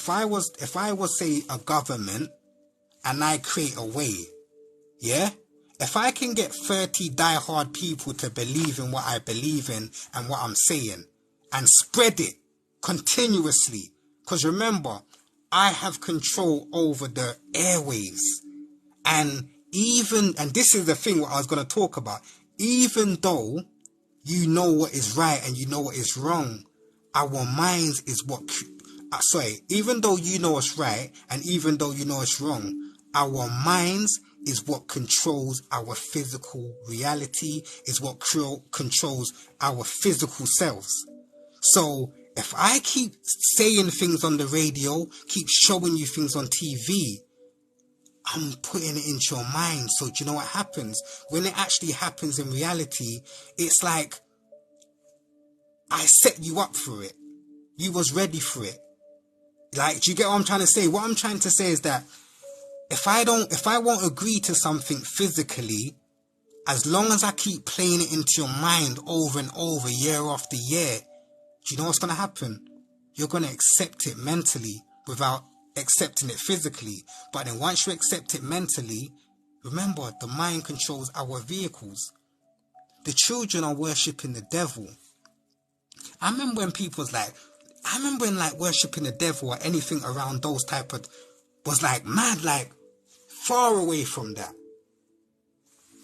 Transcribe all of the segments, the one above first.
if I was say a government and I create a way, yeah? If I can get 30 diehard people to believe in what I believe in and what I'm saying and spread it continuously, because remember, I have control over the airwaves. And this is the thing what I was going to talk about, even though you know what is right and you know what is wrong, our minds is what, even though you know what's right and even though you know what's wrong, our minds is what controls our physical reality, is what controls our physical selves. So if I keep saying things on the radio, keep showing you things on TV, I'm putting it into your mind. So do you know what happens? When it actually happens in reality, it's like I set you up for it. You was ready for it. Like, do you get what I'm trying to say? What I'm trying to say is that if I won't agree to something physically, as long as I keep playing it into your mind over and over, year after year, do you know what's going to happen? You're going to accept it mentally without accepting it physically. But then once you accept it mentally, remember, the mind controls our vehicles. The children are worshipping the devil. I remember when worshipping the devil or anything around those type of, was like mad, like far away from that.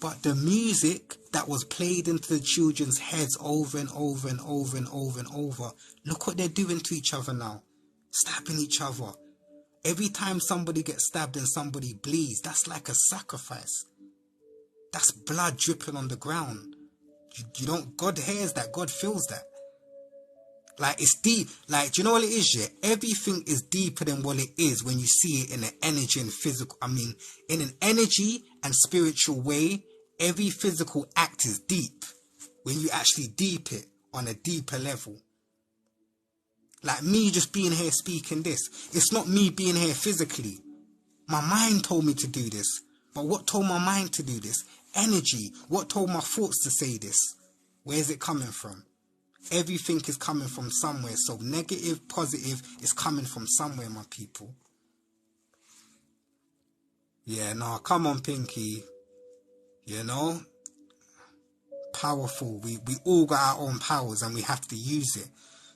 But the music that was played into the children's heads over and over and over and over and over, look what they're doing to each other now. Stabbing each other. Every time somebody gets stabbed and somebody bleeds, that's like a sacrifice. That's blood dripping on the ground. You don't, God hears that, God feels that. Like, it's deep. Like, do you know what it is, yeah? Everything is deeper than what it is when you see it in an energy and in an energy and spiritual way. Every physical act is deep when you actually deep it on a deeper level. Like me just being here speaking this, it's not me being here physically. My mind told me to do this. But what told my mind to do this? Energy. What told my thoughts to say this? Where is it coming from? Everything is coming from somewhere. So negative, positive is coming from somewhere, my people. Yeah, no, come on, Pinky. You know? Powerful. We all got our own powers and we have to use it.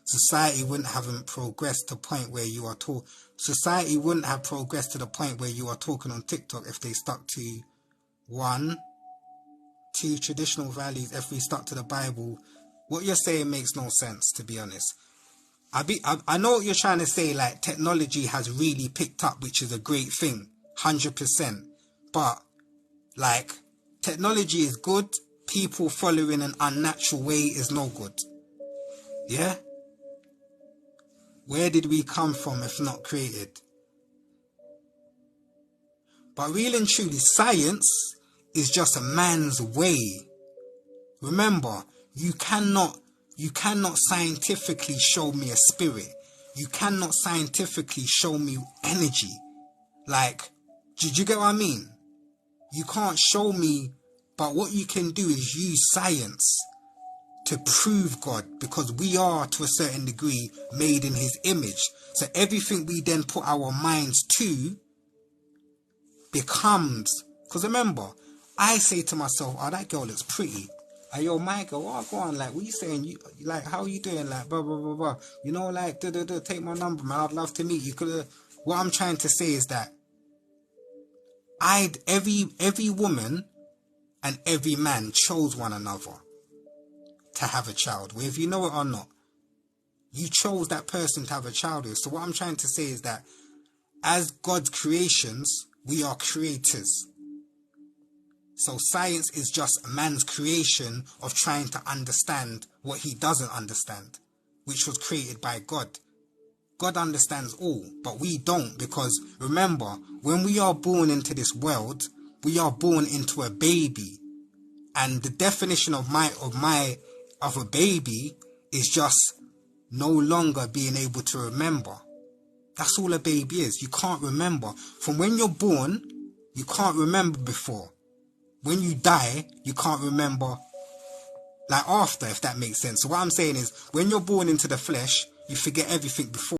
Society wouldn't have progressed to the point where you are Society wouldn't have progressed to the point where you are talking on TikTok if they stuck to 1, 2 traditional values. If we stuck to the Bible, what you're saying makes no sense, to be honest. I know what you're trying to say, like technology has really picked up, which is a great thing, 100%. But like technology is good, people following an unnatural way is no good. Yeah? Where did we come from if not created? But real and truly, science is just a man's way. Remember, you cannot scientifically show me a spirit. You cannot scientifically show me energy. Like, did you get what I mean? You can't show me, but what you can do is use science to prove God, because we are, to a certain degree, made in his image. So everything we then put our minds to becomes, because remember, I say to myself, oh, that girl looks pretty. Hey, yo, Michael, oh, go on, like, what you saying? You, like, how are you doing? Like, blah, blah, blah, blah. You know, like, take my number, man. I'd love to meet you. What I'm trying to say is that every woman and every man chose one another to have a child with, you know it or not. You chose that person to have a child with. So what I'm trying to say is that as God's creations, we are creators. So science is just man's creation of trying to understand what he doesn't understand, which was created by God. God understands all, but we don't, because remember, when we are born into this world, we are born into a baby. And the definition of a baby is just no longer being able to remember. That's all a baby is. You can't remember. From when you're born, you can't remember before. When you die, you can't remember like after, if that makes sense. So what I'm saying is, when you're born into the flesh, you forget everything before.